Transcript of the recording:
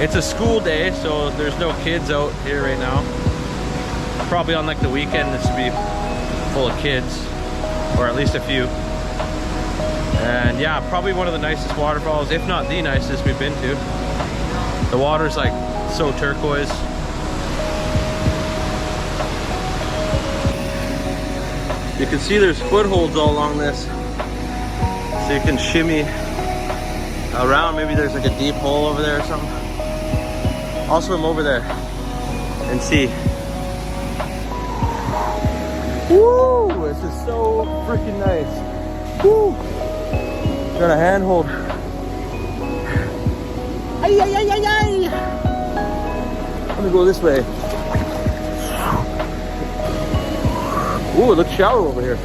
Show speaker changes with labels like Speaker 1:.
Speaker 1: It's a school day, so there's no kids out here right now. Probably on like the weekend, this would be full of kids, or at least a few. And yeah, probably one of the nicest waterfalls, if not the nicest we've been to. The water's like so turquoise. You can see there's footholds all along this, so you can shimmy around. Maybe there's like a deep hole over there or something. I'll swim over there and see. Woo! This is so freaking nice. Woo! Got a handhold. Ay, ay, ay, ay, ay. Let me go this way. Ooh, it looks shallow over here.